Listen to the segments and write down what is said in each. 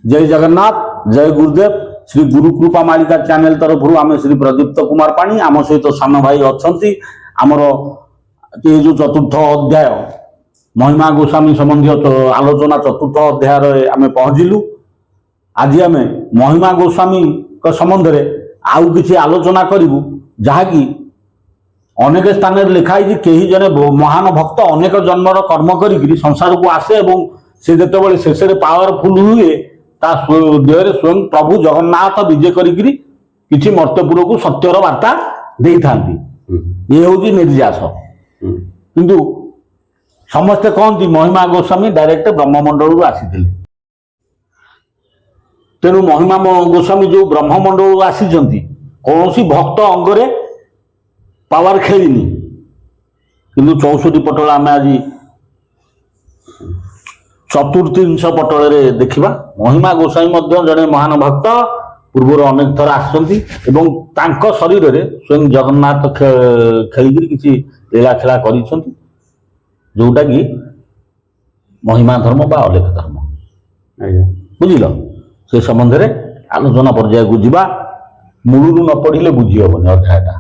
जय जगन्नाथ जय गुरुदेव। श्री गुरु कृपा मालिका चैनल तरफ आम श्री प्रदीप्त कुमार पाणी आम सहित सान भाई अच्छा आमर ये जो चतुर्थ अध्याय महिमा गोस्वामी संबंधी आलोचना चतुर्थ अध्याय आम पहुंचलु। आज आम महिमा गोस्वामी संबंध में आउ किसी आलोचना करूँ जहाँकि अनेक स्थान लिखाई कहीं जने महान भक्त अनेक जन्मर कर्म करी संसार को आसे और से जो शेष पावरफुल हुए ता देहरे स्वयं प्रभु जगन्नाथ विजय करी किसी मर्त्यपुर को सत्यर वार्ता दे था। ये हूँ निर्यास किंतु समस्ते कहती महिमा गोस्वामी डायरेक्ट ब्रह्ममंडल आसी तेणु महिमा गोस्वामी जो ब्रह्ममंडल आसी कौन भक्त अंगरे पावर खेलिनी किंतु 64 पटल आम आज चतुर्थ पटल देखा महिमा गोस्वामी जड़े महान भक्त पूर्व अनेक थर आसती शरीर में स्वयं जगन्नाथ खेल किसी लीला खेला कर जोटा कि महिमा धर्म बा अलेख धर्म बुझिल से संबंध में आलोचना पर्याय को जीवा मूलू न पढ़ले बुझी हेनी अध्यायटा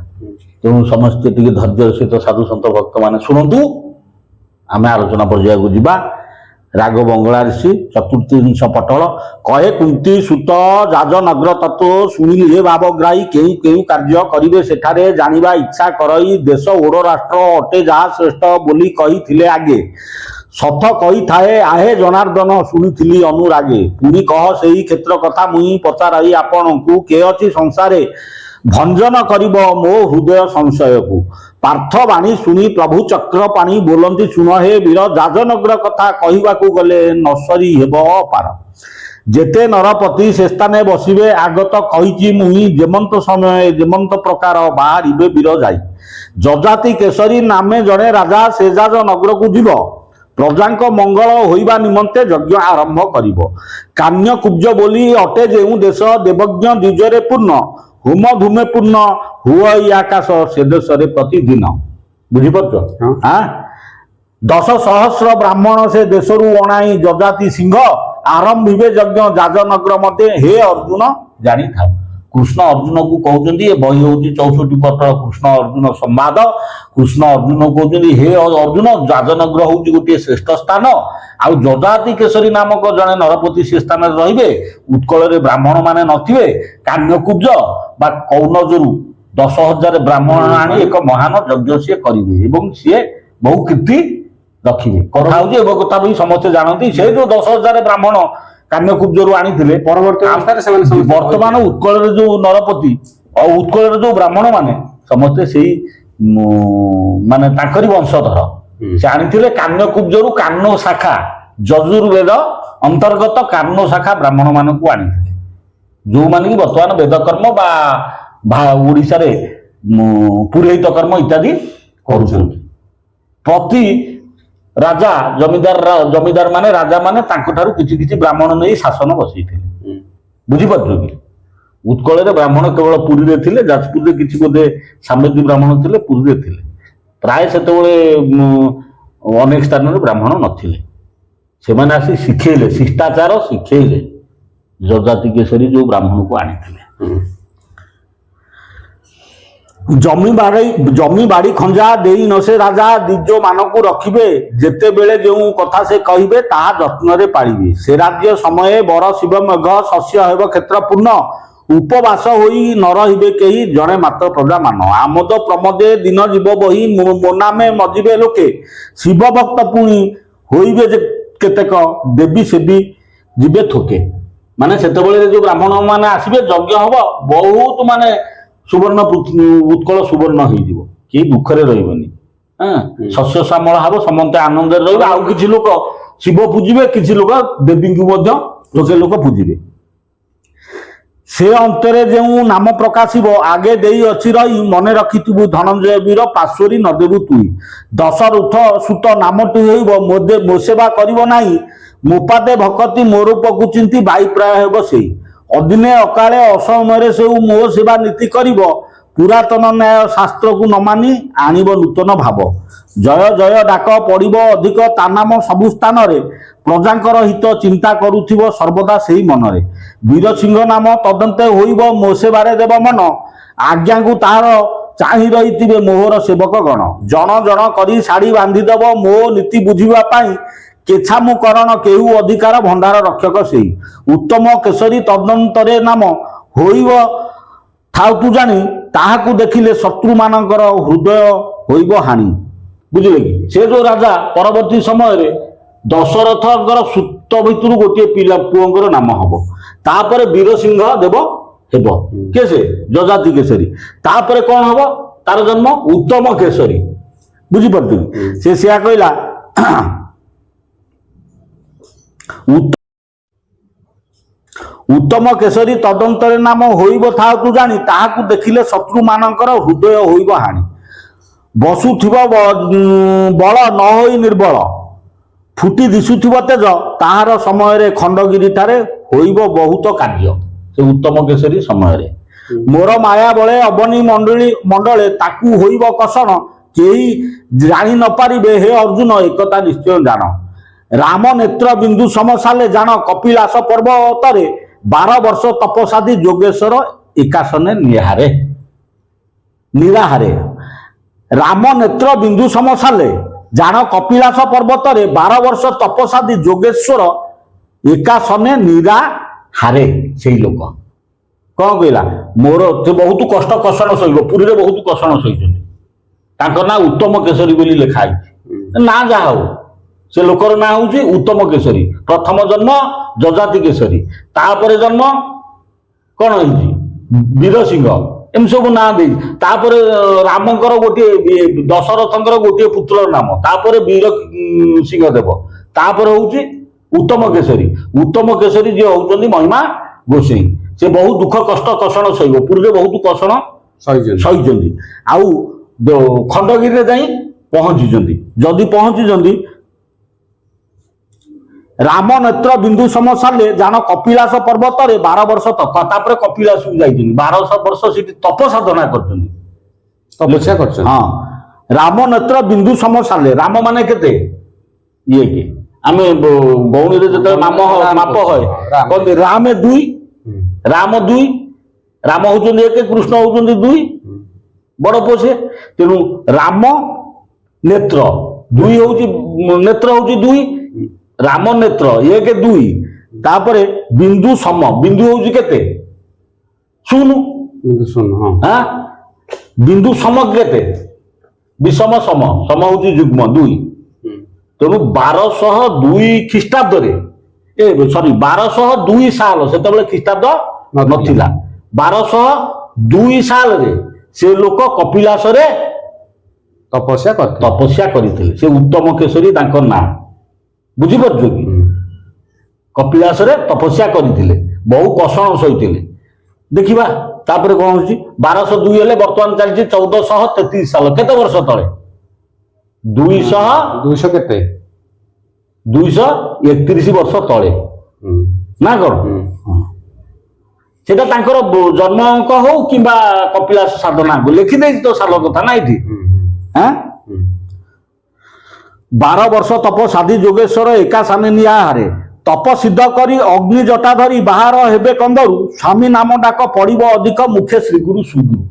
तेणु समस्ते टे धैर्य सहित साधु सत भक्त मैंने शुणु आम आलोचना पर्याय को जीवा। राग बंगला ऋषि चतुर्थ पटल कहे कुंती सुत जाज नगर तत्व शुणिले भावग्राही केउ केउ कार्य करिवे सेठारे जानिबा इच्छा करई देश ओड राष्ट्र अटे जहा श्रेष्ठ बोली कही आगे सथ कही थाए आहे जनार्दन शुणुथिली अनुरागे पुणी कह सेही क्षेत्र कथा मुई पचाराई आपण को के अछि संसारे भंजन करिब मो हृदय संशय को पार्थ बाणी शुणी प्रभु चक्र पाणी बोलती शुण हे वीर जाजनगर कथा कहवा गले नसरी हेब पार जेते नरपति से स्थाने बसिबे आगत कही मुई जेमंत समय जेमंत प्रकार बाहर वीर जाई जजाति केसरी नामे जड़े राजा से जाज नगर को जीव प्रजांक मंगल होइबा निमंते यज्ञ आरंभ करिब कान्य कुब्ज बोली अटे जेउ देश देवज्ञ द्विजरे पूर्ण होम धूमे पूर्ण हुई आकाश से देश प्रतिदिन बुझीपार हाँ 10 सहस्र ब्राह्मण से देशरू अणाई जजाति सिंह आरंभिबे यज्ञ जाजनगर मध्य हे अर्जुन जानी था। कृष्ण अर्जुन को कहते ये बही हूँ 64 पटल कृष्ण अर्जुन संवाद कृष्ण अर्जुन कहते हे अर्जुन जाजनगर हूँ गोटे श्रेष्ठ स्थान आउ जजाति केसरी नामक जड़े नरपति से स्थान रे उत्कल ब्राह्मण माने नथिबे कान्यकुब्ज बा कौनजरू 10,000 ब्राह्मण आनी एक महान यज्ञ सी करेंगे सी बहु कीर्ति रखिए कथा हूँ कथा भी समस्ते जानती से जो 10,000 ब्राह्मण कान्यकुब्जरू आनी वर्तमान उत्कल जो नरपति और उत्कल जो ब्राह्मण माने समस्ते से माने ताकरी वंशधर से आनी कान्यकुब्जरू कान्न शाखा यजुर्वेद अंतर्गत कान्न शाखा ब्राह्मण मान को आनी जो माने वर्तमान वेदकर्म ओडिशा रे पुरोहित कर्म इत्यादि करुछन्ति प्रति राजा जमीदार माने राजा माने किछि किछि ब्राह्मण नहीं शासन बसैथिले बुझीपार कि उत्कल ब्राह्मण केवल पुरी रे थिले जाजपुर रे किछि बोधे सामग्री ब्राह्मण थिले पुरी रे थिले प्राय सेतेबेले अनेक स्थान रे ब्राह्मण नथिले से माने आसी शिखेले शिष्टाचार शिखेले जजाति केसरी जो ब्राह्मण को आनी जमी बाड़ी खंजा देई नसे राजा दिजो मानकु रखिबे जेते बेले जो कथा से कहिबे ताहा जत्न रे पाळिबे से राज्य समय बर शिव मेघ शस्य हेब क्षेत्र पूर्ण उपवास होई न रहिबे केही जणे मात्र प्रजा मान आमोद प्रमोदे दिन जीव बही मोनामे मजिबे लोके शिव भक्त पुणी होइबे केतेक देवी सेवी जीवे थोके माने सेतेबेले जो ब्राह्मण माने आसीबे यज्ञ हबो बहुत माने सुवर्ण उत्कल सुवर्ण हो कि दुखरे रही शस्य श्यामल हम समस्त आनंद रही आउ कि लोक शिव पूजिबे किसी लोक देवी को लोके लोक पूजिबे से अंतरे जो नाम प्रकाशिब आगे दे अच्छी रही मन रखिथु धनंजय वीर पार्श्वरी नदेबु तुई दशरथ सुत नाम टू मो सेवा करिब नाही मोपादे भक्ति मोर रूप चिंती बाई प्राय हेब से अदिने अकाले असमय से मो सेवा नीति करिब ପୁରାତନ ନ୍ୟାୟ ଶାସ୍ତ୍ରକୁ ନ ମାନି ଆଣିବ ନୂତନ ଭାବ। ଜୟ ଜୟ ଡାକ ପଡ଼ିବ ଅଧିକ ତା ନାମ ସବୁ ସ୍ଥାନରେ, ପ୍ରଜାଙ୍କର ହିତ ଚିନ୍ତା କରୁଥିବ ସର୍ବଦା ସେଇ ମନରେ। ବୀରସିଂହ ନାମ ତଦନ୍ତେ ହୋଇବ ମୋ ସେବାରେ ଦେବ ମନ, ଆଜ୍ଞାକୁ ତାହାର ଚାହିଁ ରହିଥିବେ ମୋହର ସେବକ ଗଣ। ଜଣ ଜଣ କରି ଶାଢ଼ୀ ବାନ୍ଧିଦେବ ମୋ ନୀତି ବୁଝିବା ପାଇଁ, କେଛାମୁ କରଣ କେହୁ ଅଧିକାର ଭଣ୍ଡାର ରକ୍ଷକ ସେଇ। ଉତ୍ତମ କେଶରୀ ତଦନ୍ତରେ ନାମ ହୋଇବ ଥାଉ ତୁ ଜାଣି, ତାହାକୁ ଦେଖିଲେ ଶତ୍ରୁମାନଙ୍କର ହୃଦୟ ହୋଇବ ହାଣି। ବୁଝିଲେ କି? ସେ ଯୋଉ ରାଜା ପରବର୍ତ୍ତୀ ସମୟରେ ଦଶରଥଙ୍କର ସୁତ ଭିତରୁ ଗୋଟିଏ ପିଲା ପୁଅଙ୍କର ନାମ ହବ, ତାପରେ ବୀରସିଂହ ଦେବ ହେବ। କିଏ ସେ? ଯଜାତି କେଶରୀ। ତାପରେ କଣ ହବ? ତାର ଜନ୍ମ ଉତ୍ତମ କେଶରୀ। ବୁଝିପାରୁଛନ୍ତି? ସେ ସେୟା କହିଲା ଉତ୍ତମ କେଶରୀ ତଦନ୍ତରେ ନାମ ହୋଇବ ଥାଉ ତୁ ଜାଣି, ତାହାକୁ ଦେଖିଲେ ଶତ୍ରୁମାନଙ୍କର ହୃଦୟ ହୋଇବ ହାଣି। ବସୁଥିବ ବଳ ନ ହୋଇ ନିର୍ବଳ, ଫୁଟି ଦିଶୁଥିବ ତେଜ, ତାହାର ସମୟରେ ଖଣ୍ଡଗିରିଠାରେ ହୋଇବ ବହୁତ କାର୍ଯ୍ୟ। ସେ ଉତ୍ତମ କେଶରୀ ସମୟରେ ମୋର ମାୟା ବଳେ ଅବନୀ ମଣ୍ଡଳେ ତାକୁ ହୋଇବ କଷଣ, କେହି ଜାଣି ନ ପାରିବେ ହେ ଅର୍ଜୁନ ଏକଥା ନିଶ୍ଚୟ ଜାଣ। ରାମ ନେତ୍ର ବିନ୍ଦୁ ସମସାଲେ ଜାଣ କପିଳାସ ପର୍ବତରେ, 12 ବର୍ଷ ତପସାଧି ଯୋଗେଶ୍ୱର ଏକାସନେ ନିରାହାରେ। ରାମ ନେତ୍ର ବିନ୍ଦୁ ସମସାଲେ ଜାଣ କପିଳାସ ପର୍ବତରେ, 12 ବର୍ଷ ତପସାଧି ଯୋଗେଶ୍ୱର ଏକାସନେ ନିରାହାରେ। ସେଇ ଲୋକ କଣ କହିଲା? ମୋର ସେ ବହୁତ କଷ୍ଟ କଷଣ ସହିବ। ପୁରୀରେ ବହୁତ କଷଣ ସହିଛନ୍ତି। ତାଙ୍କ ନାଁ ଉତ୍ତମ କେଶରୀ ବୋଲି ଲେଖା ହେଇଛି। ନା ଯାହା ହଉ, ସେ ଲୋକର ନାଁ ହଉଛି ଉତ୍ତମ କେଶରୀ। ପ୍ରଥମ ଜନ୍ମ ଯଜାତି କେଶରୀ, ତାପରେ ଜନ୍ମ କଣ ହେଇଛି? ବୀରସିଂହ। ଏମିତି ସବୁ ନାଁ ଦେଇଛି। ତାପରେ ରାମଙ୍କର ଗୋଟିଏ, ଦଶରଥଙ୍କର ଗୋଟିଏ ପୁତ୍ରର ନାମ, ତାପରେ ବୀର ସିଂହ ଦେବ, ତାପରେ ହଉଛି ଉତ୍ତମ କେଶରୀ। ଉତ୍ତମ କେଶରୀ ଯିଏ ହଉଛନ୍ତି ମହିମା ଗୋସାଇଁ। ସେ ବହୁତ ଦୁଃଖ କଷ୍ଟ କଷଣ ସହିବ। ପୁରୀରେ ବହୁତ କଷଣ ସହିଛନ୍ତି। ଆଉ ଖଣ୍ଡଗିରିରେ ଯାଇ ପହଞ୍ଚିଛନ୍ତି। ଯଦି ପହଞ୍ଚିଛନ୍ତି, ରାମ ନେତ୍ର ବିନ୍ଦୁ ସମସାଲେ ଜାଣ କପିଳାସ ପର୍ବତରେ, 12 ବର୍ଷ ତପ। ତାପରେ କପିଳାସକୁ ଯାଇଛନ୍ତି, 12 ବର୍ଷ ସେଠି ତପ ସାଧନା କରିଛନ୍ତି, ତପସ୍ୟା କରିଛନ୍ତି। ହଁ, ରାମ ନେତ୍ର ବିନ୍ଦୁ ସମସାଲେ। ରାମ ମାନେ କେତେ? ଇଏ କି ଆମେ ଗୌଣୀରେ ଯେତେବେଳେ ମାପ হয় କହନ୍ତି ରାମ 2, ରାମ 2, ରାମ ହଉଛନ୍ତି 1, କୃଷ୍ଣ ହଉଛନ୍ତି 2, ବଡ ପୁଅ ସେ। ତେଣୁ ରାମ ନେତ୍ର 2 ହଉଛି, ନେତ୍ର ହଉଛି 2, ରାମ ନେତ୍ର 1 2, ତାପରେ ବିନ୍ଦୁ ସମ। ବିନ୍ଦୁ ହଉଛି କେତେ? 0। ବିନ୍ଦୁ ସମ କେତେ? ବିଷମ ସମ। ସମ ହଉଛି ଯୁଗ୍ମ 2। ତେଣୁ 1202 ଖ୍ରୀଷ୍ଟାବ୍ଦରେ, 1202 ସାଲ, ସେତେବେଳେ ଖ୍ରୀଷ୍ଟାବ୍ଦ ନଥିଲା, 1202 ସାଲରେ ସେ ଲୋକ କପିଳାସରେ ତପସ୍ୟା କରିଥିଲେ। ସେ ଉତ୍ତମ କେଶରୀ ତାଙ୍କ ନାଁ। ବୁଝିପାରୁଛୁ କି? କପିଳାସରେ ତପସ୍ୟା କରିଥିଲେ, ବହୁ କଷଣ ସହିଥିଲେ। ଦେଖିବା ତାପରେ କଣ ହଉଛି। 1202 ହେଲେ ବର୍ତ୍ତମାନ ଚାଲିଛି 1433 ସାଲ। କେତେ ବର୍ଷ ତଳେ? 200 କେତେ? 231 ବର୍ଷ ତଳେ ନା କଣ? সেটা তাঙ্কর জন্ম অঙ্ক হোক কিংবা কপিলাস সাধনা লেখিদেছি তো সাল কথা না এটি। হ্যাঁ, 12 ବର୍ଷ ତପ ସାଧି ଯୋଗେଶ୍ୱର ଏକା ସାନେ ନିଆହାରେ, ତପ ସିଦ୍ଧ କରି ଅଗ୍ନି ଜଟା ଧରି ବାହାର ହେବେ କନ୍ଦରୁ, ସ୍ୱାମୀ ନାମ ଡାକ ପଡ଼ିବ ଅଧିକ ମୁଖେ ଶ୍ରୀଗୁରୁ ସୁଗୁରୁ।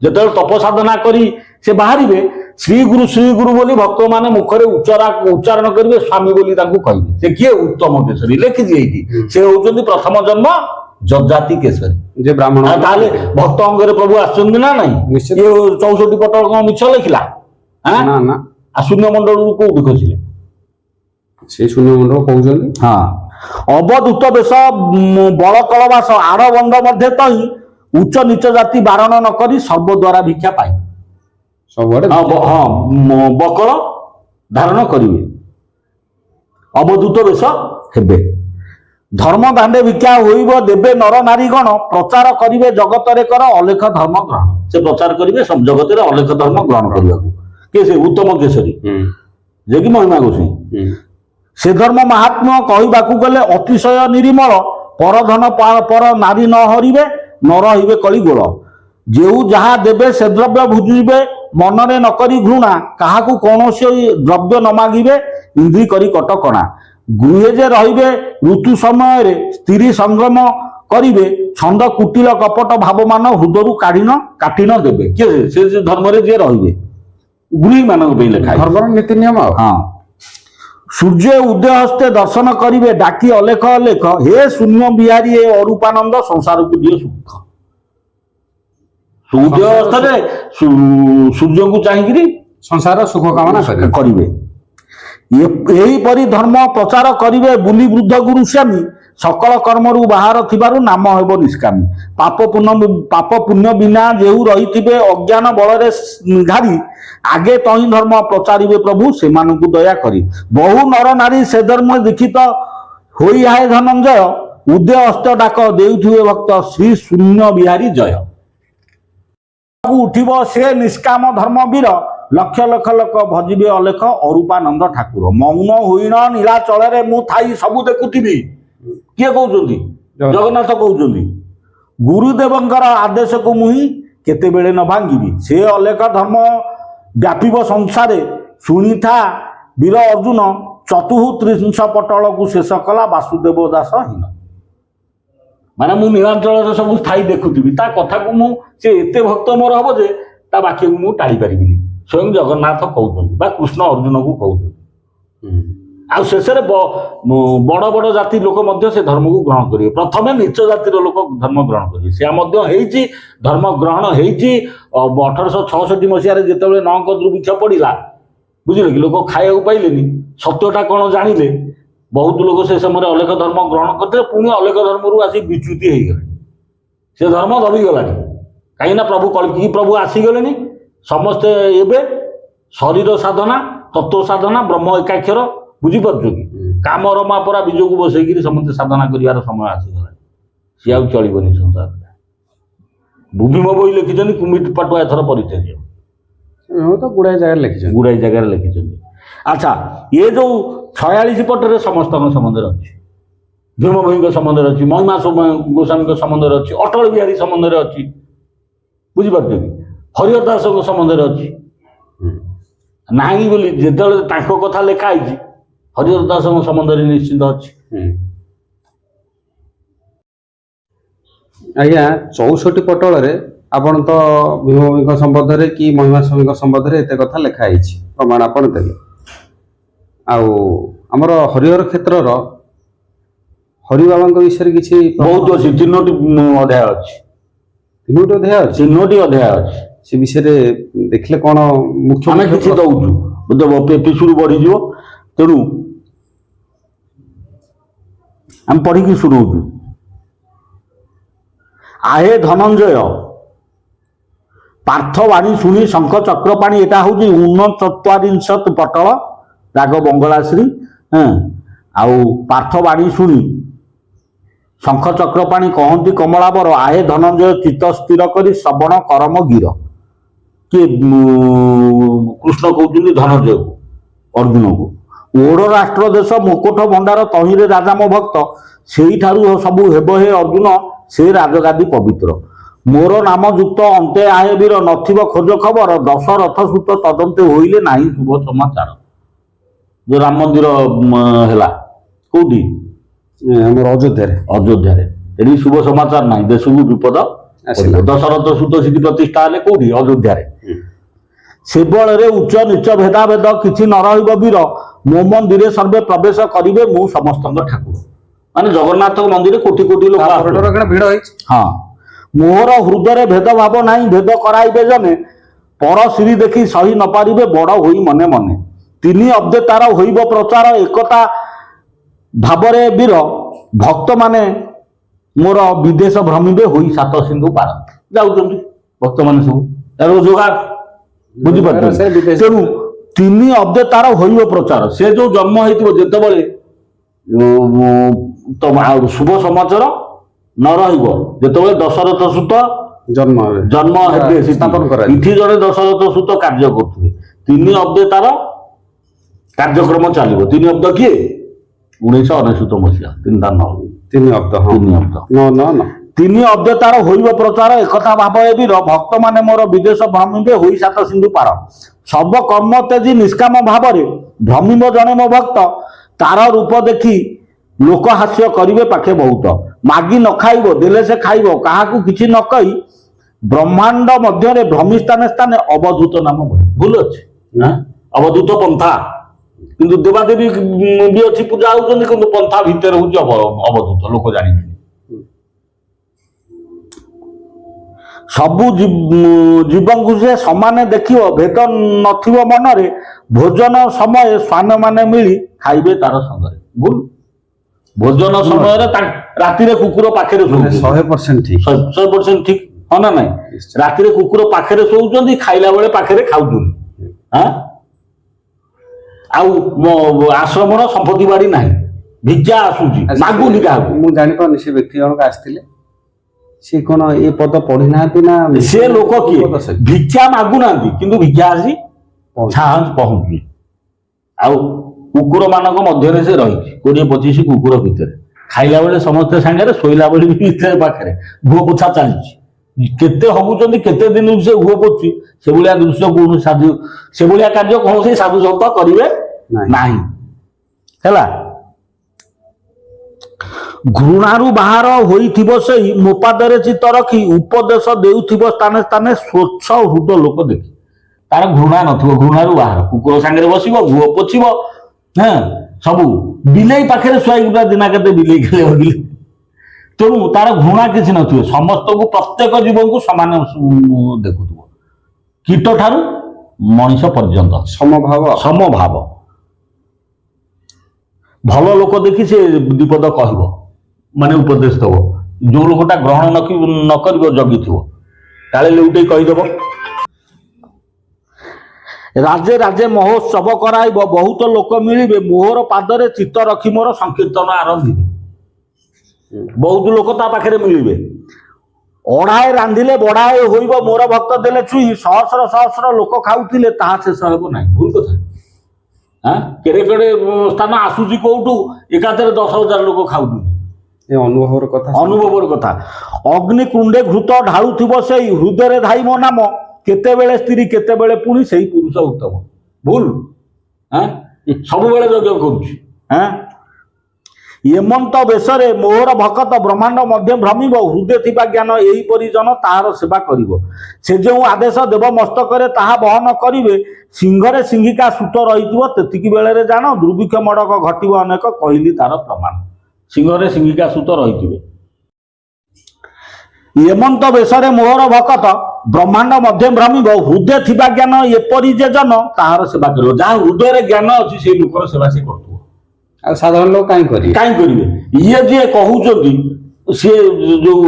ଯେତେବେଳେ ତପ ସାଧନା କରି ସେ ବାହାରିବେ, ଶ୍ରୀଗୁରୁ ବୋଲି ଭକ୍ତମାନେ ମୁଖରେ ଉଚ୍ଚାରଣ କରିବେ, ସ୍ୱାମୀ ବୋଲି ତାଙ୍କୁ କହିବେ। ସେ କିଏ? ଉତ୍ତମ କେଶରୀ। ଲେଖିଛି ଏଇଠି। ସେ ହଉଛନ୍ତି ପ୍ରଥମ ଜନ୍ମ ଯଜାତି କେଶରୀ। ଯେ ବ୍ରାହ୍ମଣ। ତାହେଲେ ଭକ୍ତ ଅଙ୍ଗରେ ପ୍ରଭୁ ଆସୁଛନ୍ତି ନା ନାଇଁ? 64 ପଟ କଣ ମିଛ ଲେଖିଲା? ନା। ଆଉ ଶୂନ୍ୟ ମଣ୍ଡଳରୁ କୋଉଠି ଖୋଜିଲେ? ସେ ଶୂନ୍ୟ ମଣ୍ଡଳ କହୁଛନ୍ତି। ହଁ, ଅବଧୂତ ବେଶ ବଳ କଳବାସ, ଆଡ ବନ୍ଧ ମଧ୍ୟ ତହିଁ, ଉଚ୍ଚ ନିଚ ଜାତି ବାରଣ ନ କରି ସର୍ବଦ୍ୱାରା ଭିକ୍ଷା ପାଇ। ସବୁଆଡେ ବକଳ ଧାରଣ କରିବେ, ଅବଧୂତ ବେଶ ହେବେ। ଧର୍ମ ଦାଣ୍ଡେ ଭିକ୍ଷା ହୋଇବ ଦେବେ ନର ନାରୀଗଣ, ପ୍ରଚାର କରିବେ ଜଗତରେ କର ଅଲେଖ ଧର୍ମ ଗ୍ରହଣ। ସେ ପ୍ରଚାର କରିବେ ଜଗତରେ ଅଲେଖ ଧର୍ମ ଗ୍ରହଣ କରିବାକୁ। କିଏ ସେ? ଉତ୍ତମ କେଶରୀ, ଯେ କି ମହିମା ଗୋସାଇଁ। ସେ ଧର୍ମ ମାହାତ୍ମ୍ୟ କହିବାକୁ ଗଲେ ଅତିଶୟ ନିରିମଳ, ପରଧନ ପର ନାରୀ ନ ହରିବେ, ନ ରହିବେ କଳି ଗୋଳ। जेउ जहा देबे से द्रव्य भुजिबे मनरे न करी घृणा काहाकू कौनसी द्रव्य न मागिबे इंद्री करी कटकणा गृहे जे रहिबे ऋतु समय रे स्त्री संगम करिवे छंद कुटिल कपट भावमान हृदयरू काटी न देबे किए से धर्म रे जे रहिबे गृही मानक पे लेखा धर्म नीति नियम। हाँ सूर्य उदय हस्ते दर्शन करिवे डाकी अलेख अलेख हे शून्य बिहारी हे अरूपानंद संसार को दिए सुख सूर्य अवस्था सूर्य को चाहिए संसार सुख कामना करिवे यही परि धर्म प्रचार करिवे बुली वृद्ध गुरु स्वामी सकल कर्मरु बाहर थिबारु नाम हेबो निष्कामी पाप पुण्य बिना जेहु रहिथिबे अज्ञान बलरे घारी आगे तही धर्म प्रचारिवे प्रभु सेमानकु दया करी बहु नर नारी से धर्म दीक्षित होई आए धनंजय उदय हस्त डाक देउथिबे भक्त श्री शून्य बिहारी जय उठिब से निष्काम धर्मवीर लक्ष लक्ष लोक भजिबे अलेख अरूपानंद ठाकुर मौन होइण नीलाचल मु थाई सबु देखुथिबी किए कहउछन्ती जगन्नाथ कहउछन्ती गुरुदेवंकर आदेश को मुही केते बेले न भांगिबी से अलेख धर्म व्यापीब संसारे शुणिथा वीर अर्जुन चतुः त्रिंश पटल को शेष कला वासुदेव दास हीन माने मु नीलांचल सब स्थायी देखुथिबी ता कथा को मु से एते भक्त मोर हबो जे ता वाक्य को मु टाळी परिबिनी स्वयं जगन्नाथ कहउछन्ती बा कृष्ण अर्जुन को कहउछन्ती आ शेषरे बड़ बड़ जाति लोक मध्य से धर्म को ग्रहण करिवे प्रथमे नीच जातिर लोक धर्म ग्रहण करिवे से मध्य हेइची धर्म ग्रहण हेइची 1866 मसिया रे जेतेबेले नंक दुर्भिक्ष पड़िला बुझिले कि लोक खाइବାକୁ पाइलेनी सत्यटा कोन जानिले बहुत लोग से समय अलेख धर्म ग्रहण करते पुणी अलेख धर्म रु आसी विच्युति हो गले से धर्म दबी गलानी कहीं प्रभु कल्कि प्रभु आसीगले समस्ते एवं शरीर साधना तत्व साधना ब्रह्म एकाक्षर बुझीपार कि काम रमा परा बीज को बसईकि समस्त साधना कर समय आसीगला सी आ चलनी संसार भूमिम बही लिखिं कुमिट पाटुआ एथर परिचय तो गुड़ाई जगह लिखिं अच्छा ये जो 46 पटरे समस्त संबंध अच्छी भीम भई संबंध अच्छी महिमा गोस्वामी संबंध अच्छी अटल बिहारी संबंध अच्छी बुझीपार कि हरिहर दास संबंध अच्छी ना बोली जो कथा लिखाई हरिहर दास संबंध निश्चित अच्छी आज्ञा 64 पटल आपण तो भीम संबंध रे कि महिमा स्वामी संबंध रे एते कथा लिखाई प्रमाण आपण देले आमर हरिहर क्षेत्र हरि बाबा विषय किसी बहुत अच्छी 3टी अध्याय अच्छी 3टी अध्याय अच्छी से विषय देखले कौन मुख्य आम किसी दौचु एपिसोड बढ़ी तेणु आम पढ़ी शुणाऊ आहे धनंजय पार्थवाणी शुणी शंख चक्रपाणी एटा हूँ 49 पटल राग बंगलाश्री आउ पार्थवाणी शुणी शंख चक्रपाणी कहती कमलाबर आहे धनंजय चित्त स्थिर करी श्रवण करम गिर किए कृष्ण कहते धनंजय को अर्जुन को ओढ़ राष्ट्र देश मुकुट भंडार तहिरे राजा मो भक्त से सबू हेब हे अर्जुन से राजगादी पवित्र मोर नाम युक्त अंते आहे वीर नथिब खोज खबर दशरथ सुत तदंते होइले नाही शुभ समाचार जो राम मंदिर है कौटी अयोध्या ये शुभ समाचार ना देश को विपद दशरथ सुत सीधी प्रतिष्ठा है कौटी अयोध्या से बल उच्च नीच भेदाभेद किसी न वीर मो मंदिर सर्वे प्रवेश करेंगे मु समस्त ठाकुर माने जगन्नाथ मंदिर कोटी कोटी लोग भिड़ हाँ मोहर हृदय भेदभाव नहीं भेद कराइबे जने पर श्री देखी सही न पारिबे बड़ होई मने मने 3 अब्दे तार होइब प्रचार एकता भावरे वीर भक्त माने मोर विदेश भ्रमिबे होई 7 सिंधु पार जाउछन्ति भक्त माने सब रोजगार बुझी पाते तेणु 3 अब्दे तार होइब प्रचार से जो जन्म होइतिबो जेतेबेले तो शुभ समाचार न रहिबो जेतेबेले दशरथ सुत जन्म हेबे स्थापन करा इथि जने दशरथ सुत कार्य करथुबे 3 अब्दे तार कार्यक्रम चलो 3 अब्द किए 1999 मसीहा 3 अब्द 3 अब्द 3 अब्द ତିନି ଅବ୍ୟତାର ହୋଇବ ପ୍ରଚାର ଏକଥା ଭାବ ଏବିର ଭକ୍ତ ମାନେ ମୋର ବିଦେଶ ଭ୍ରମିବେ ହୋଇ ସାତ ସିନ୍ଧୁ ପାର ସର୍ବ କର୍ମ ତେଜି ନିଷ୍କାମ ଭାବରେ ଭ୍ରମିବ ଜଣେ ମୋ ଭକ୍ତ ତାର ରୂପ ଦେଖି ଲୋକ ହାସ୍ୟ କରିବେ ପାଖେ ବହୁତ ମାଗି ନ ଖାଇବ ଦେଲେ ସେ ଖାଇବ କାହାକୁ କିଛି ନ କହି ବ୍ରହ୍ମାଣ୍ଡ ମଧ୍ୟରେ ଭ୍ରମି ସ୍ଥାନେ ସ୍ଥାନେ ଅବଧୂତ ନାମ ବହି ଭୁଲ ଅଛି ନା ଅବଧୂତ ପନ୍ଥା କିନ୍ତୁ ଦେବାଦେବୀ ବି ଅଛି ପୂଜା ହଉଛନ୍ତି କିନ୍ତୁ ପନ୍ଥା ଭିତରେ ହଉଛି ଅବଧୂତ ଲୋକ ଜାଣିଛନ୍ତି ସବୁ ଜୀବଙ୍କୁ ସେ ସମାନେ ଦେଖିବ ଭେଦ ନଥିବ ମନରେ ଭୋଜନ ସମୟ ଶ୍ୱାନ ମାନେ ମିଳି ଖାଇବେ ତାର ସଙ୍ଗରେ ଭୁଲ ଭୋଜନ ସମୟରେ ରାତିରେ କୁକୁର ପାଖରେ ଶୋଉଛନ୍ତି 100% ଠିକ 100% ଠିକ ହଁ ନା ନାଇଁ ରାତିରେ କୁକୁର ପାଖରେ ଶୋଉଛନ୍ତି ଖାଇଲା ବେଳେ ପାଖରେ ଖାଉଛନ୍ତି ଆଉ ଆଶ୍ରମର ସମ୍ପତ୍ତି ବାଡି ନାହିଁ ଭିକ୍ଷା ଆସୁଛି ମାଗୁନି କାହାକୁ ମୁଁ ଜାଣିପାରୁନି ସେ ବ୍ୟକ୍ତି ଜଣକ ଆସିଥିଲେ ସେ କଣ ଏ ପଦ ପଢି ନାହାନ୍ତି ନା ସେ ଲୋକ କିଏ ଭିକ୍ଷା ମାଗୁନାହାନ୍ତି କିନ୍ତୁ ଭିକ୍ଷା ଆସି ପହଞ୍ଚୁଛି ଆଉ କୁକୁର ମାନଙ୍କ ମଧ୍ୟରେ ସେ ରହିଛି 20-25 କୁକୁର ଭିତରେ ଖାଇଲା ବେଳେ ସମସ୍ତେ ସାଙ୍ଗରେ ଶୋଇଲା ବେଳେ ବି ଭିତରେ ପାଖରେ ଘୁଅ ପୋଛା ଚାଲିଛି କେତେ ହବୁଛନ୍ତି କେତେ ଦିନ ସେ ଘୁଅ ପୋଛି ସେଭଳିଆ ଦୃଶ୍ୟ କୌଣସି ସାଧୁ ସେଭଳିଆ କାର୍ଯ୍ୟ କୌଣସି ସାଧୁ ସନ୍ଥ କରିବେ ନାହିଁ ହେଲା ଘୃଣାରୁ ବାହାର ହୋଇଥିବ ସେଇ ମୋ ପାଦରେ ଚିତ୍ତ ରଖି ଉପଦେଶ ଦେଉଥିବ ସ୍ଥାନେ ସ୍ଥାନେ ସ୍ୱଚ୍ଛ ହୃଦ ଲୋକ ଦେଖି ତାର ଘୃଣା ନଥିବ ଘୃଣାରୁ ବାହାର କୁକୁର ସାଙ୍ଗରେ ବସିବ ଘୁଅ ପୋଛିବ ସବୁ ବିଲେଇ ପାଖରେ ଶୁଆଇକି ପୁରା ଦିନା କେତେ ବିଲେଇ ଖେଳେ ହଗିଲେ ତେଣୁ ତାର ଘୃଣା କିଛି ନଥିବ ସମସ୍ତଙ୍କୁ ପ୍ରତ୍ୟେକ ଜୀବଙ୍କୁ ସମାନ ଦେଖୁଥିବ କୀଟ ଠାରୁ ମଣିଷ ପର୍ଯ୍ୟନ୍ତ ସମଭାବ ଭଲ ଲୋକ ଦେଖି ସେ ବିପଦ କହିବ ମାନେ ଉପଦେଶ ଦବ ଯୋଉ ଲୋକଟା ଗ୍ରହଣ ନ କରିବ ଜଗିଥିବ କାଳେ ଲେଉଟେଇ କହିଦବ ରାଜେ ରାଜେ ମହୋତ୍ସବ କରାଇବ ବହୁତ ଲୋକ ମିଳିବେ ମୋହର ପାଦରେ ଚିତ୍ତ ରଖି ମୋର ସଂକୀର୍ତ୍ତନ ଆରମ୍ଭିବେ ବହୁତ ଲୋକ ତା ପାଖରେ ମିଳିବେ ଅଢାଏ ରାନ୍ଧିଲେ ବଢାଏ ହୋଇବ ମୋର ଭକ୍ତ ଦେଲେ ଛୁଇଁ ସହସ୍ର ସହସ୍ର ଲୋକ ଖାଉଥିଲେ ତାହା ଶେଷ ହେବ ନାହିଁ ଭୁଲ କଥା କେଡେ କେଡେ ସ୍ଥାନ ଆସୁଛି କୋଉଠୁ ଏକାଥରେ 10,000 ଲୋକ ଖାଉଛନ୍ତି ଅନୁଭବର କଥା ଅଗ୍ନି କୁଣ୍ଡେ ଘୃତ ଢାଳୁଥିବ ସେଇ ହୃଦୟରେ ଧାଇ ମୋ ନାମ କେତେବେଳେ ସ୍ତ୍ରୀ କେତେବେଳେ ପୁଣି ସେଇ ପୁରୁଷ ଉତ୍ତମ ଭୁଲ ସବୁବେଳେ ଯଜ୍ଞ କରୁଛି ଏମନ୍ତ ବେଶରେ ମୋହର ଭକତ ବ୍ରହ୍ମାଣ୍ଡ ମଧ୍ୟ ଭ୍ରମିବ ହୃଦୟ ଥିବା ଜ୍ଞାନ ଏହିପରି ଜନ ତାହାର ସେବା କରିବ ସେ ଯେଉଁ ଆଦେଶ ଦେବ ମସ୍ତକରେ ତାହା ବହନ କରିବେ ସିଂହରେ ସିଂହିକା ସୂତ ରହିଥିବ ତେତିକି ବେଳରେ ଜାଣ ଦୁର୍ଭିକ୍ଷ ମଡ଼କ ଘଟିବ ଅନେକ କହିଲି ତାର ପ୍ରମାଣ ସିଂହରେ ସିଂହିକା ସୂତ ରହିଥିବେ ଏମନ୍ତ ବେଶରେ ମୋହର ଭକତ ବ୍ରହ୍ମାଣ୍ଡ ମଧ୍ୟ ଭ୍ରମିବ ହୃଦୟ ଥିବା ଜ୍ଞାନ ଏପରି ଯେ ଜନ ତାହାର ସେବା କରିବ ଯାହା ହୃଦୟରେ ଜ୍ଞାନ ଅଛି ସେଇ ଲୋକର ସେବା ସେ କରୁଥିବ ଆଉ ସାଧାରଣ ଲୋକ କାହିଁ କରିବେ ଇଏ ଯିଏ କହୁଛନ୍ତି ସିଏ ଯୋଉ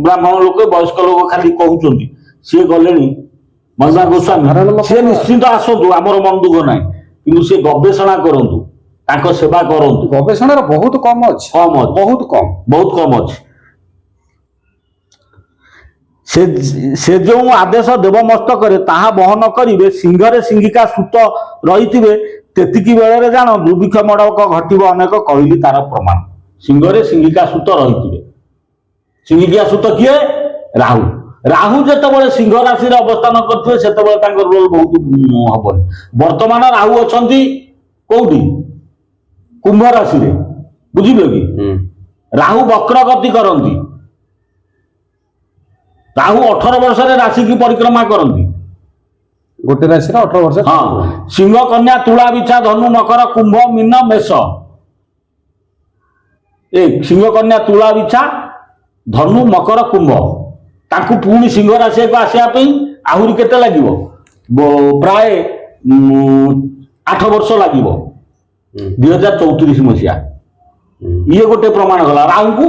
ବ୍ରାହ୍ମଣ ଲୋକ ବୟସ୍କ ଲୋକ ଖାଲି କହୁଛନ୍ତି ସିଏ ଗଲେଣି ମହିମା ଗୋସ୍ୱାମୀ ସିଏ ନିଶ୍ଚିନ୍ତ ଆସନ୍ତୁ ଆମର ମନ ଦୁଃଖ ନାହିଁ କିନ୍ତୁ ସେ ଗବେଷଣା କରନ୍ତୁ ତାଙ୍କ ସେବା କରନ୍ତୁ ଗବେଷଣାର ବହୁତ କମ ଅଛି ବହୁତ କମ ଅଛି ସେ ଯେଉଁ ଆଦେଶ ଦେବ ମସ୍ତକରେ ତାହା ବହନ କରିବେ ସିଂହରେ ସିଂହିକା ସୂତ ରହିଥିବେ ତେତିକି ବେଳରେ ଜାଣ ଦୁର୍ଭିକ୍ଷ ମଡ଼କ ଘଟିବ ଅନେକ କହିଲି ତାର ପ୍ରମାଣ ସିଂହରେ ସିଂହିକା ସୂତ ରହିଥିବେ ସିଂହିକା ସୂତ କିଏ ରାହୁ ଯେତେବେଳେ ସିଂହ ରାଶିରେ ଅବସ୍ଥାନ କରିଥିବେ ସେତେବେଳେ ତାଙ୍କର ରୋଲ ବହୁତ ହବନି ବର୍ତ୍ତମାନ ରାହୁ ଅଛନ୍ତି କୋଉଠି କୁମ୍ଭ ରାଶିରେ ବୁଝିଲ କି ରାହୁ ବକ୍ର ଗତି କରନ୍ତି ରାହୁ 18 ବର୍ଷରେ ରାଶିକି ପରିକ୍ରମା କରନ୍ତି ଗୋଟେ ରାଶିରେ 18 ବର୍ଷ ସିଂହ କନ୍ୟା ତୁଳା ବିଛା ଧନୁ ମକର କୁମ୍ଭ ମୀନ ମେଷ ସିଂହ କନ୍ୟା ତୁଳା ବିଛା ଧନୁ ମକର କୁମ୍ଭ ତାଙ୍କୁ ପୁଣି ସିଂହ ରାଶିକୁ ଆସିବା ପାଇଁ ଆହୁରି କେତେ ଲାଗିବ ପ୍ରାୟ 8 ବର୍ଷ ଲାଗିବ 2034 ମସିହା ଇଏ ଗୋଟେ ପ୍ରମାଣ ଗଲା ରାହୁଙ୍କୁ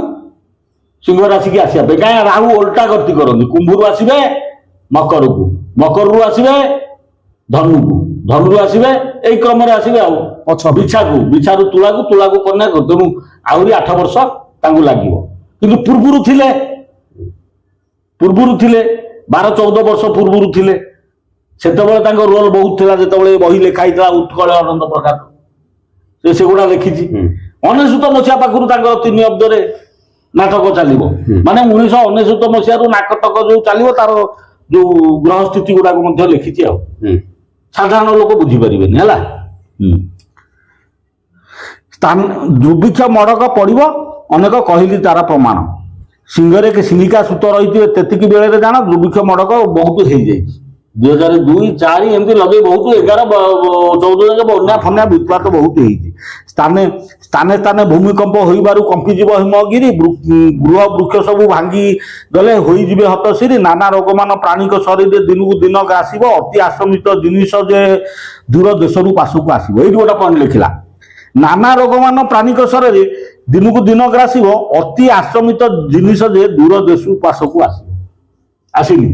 ସିଂହ ରାଶିକି ଆସିବା ପାଇଁ କାହିଁକି ରାହୁ ଓଲଟା ଗତି କରନ୍ତି କୁମ୍ଭରୁ ଆସିବେ ମକରକୁ ମକରରୁ ଆସିବେ ଧନୁରୁ ଆସିବେ ଏଇ କ୍ରମରେ ଆସିବେ ଆଉ ବିଛାରୁ ତୁଳାକୁ କନ୍ୟା ତେଣୁ ଆହୁରି 8 ବର୍ଷ ତାଙ୍କୁ ଲାଗିବ କିନ୍ତୁ ପୂର୍ବରୁ ଥିଲେ 12-14 ବର୍ଷ ପୂର୍ବରୁ ଥିଲେ ସେତେବେଳେ ତାଙ୍କ ରୋଲ ବହୁତ ଥିଲା ଯେତେବେଳେ ବହି ଲେଖା ହେଇଥିଲା ଉତ୍କଳ ଆନନ୍ଦ ପ୍ରକାଶ ସେଗୁଡା ଲେଖିଛି 19 ମସିହା ପାଖରୁ ତାଙ୍କର 3 ଅବ୍ଦରେ ନାଟକ ଚାଲିବ। ମାନେ 1999 ମସିହାରୁ ନାଟକ ଯୋଉ ଚାଲିବ ତାର ଯୋଉ ଗ୍ରହ ସ୍ଥିତି ଗୁଡାକ ମଧ୍ୟ ଲେଖିଛି ଆଉ ସାଧାରଣ ଲୋକ ବୁଝିପାରିବେନି ହେଲା। ଦୁର୍ଭିକ୍ଷ ମଡ଼କ ପଡିବ ଅନେକ କହିଲି ତାର ପ୍ରମାଣ। ସିଂହରେ ସିଂହିକା ସୂତ ରହିଥିବେ ତେତିକି ବେଳରେ ଜାଣ ଦୁର୍ଭିକ୍ଷ ମଡ଼କ ବହୁତ ହେଇଯାଇଛି। 2002, 4 ଏମିତି ଲଗେଇ ବହୁତ 11, 14 ଯାକେ ବନ୍ୟା ଫନ୍ୟା ବିପ୍ଳାତ ବହୁତ ହେଇଛି। ସ୍ଥାନେ ସ୍ଥାନେ ଭୂମିକମ୍ପ ହୋଇବାରୁ କମ୍ପିଯିବ ହିମଗିରି, ଗୃହ ବୃକ୍ଷ ସବୁ ଭାଙ୍ଗି ଗଲେ ହୋଇଯିବେ ହତଶିରି, ନାନା ରୋଗମାନ ପ୍ରାଣୀଙ୍କ ଶରୀରରେ ଦିନକୁ ଦିନ ଗ୍ରାସିବ, ଅତି ଆଶ୍ରମିତ ଜିନିଷ ଯେ ଦୂର ଦେଶରୁ ପାଶକୁ ଆସିବ। ଏଇଠି ଗୋଟେ ପଏଣ୍ଟ ଲେଖିଲା, ନାନା ରୋଗମାନ ପ୍ରାଣୀଙ୍କ ଶରୀରରେ ଦିନକୁ ଦିନ ଗ୍ରାସିବ, ଅତି ଆଶ୍ରମିତ ଜିନିଷ ଯେ ଦୂର ଦେଶରୁ ପାଶକୁ ଆସିବ। ଆସିନି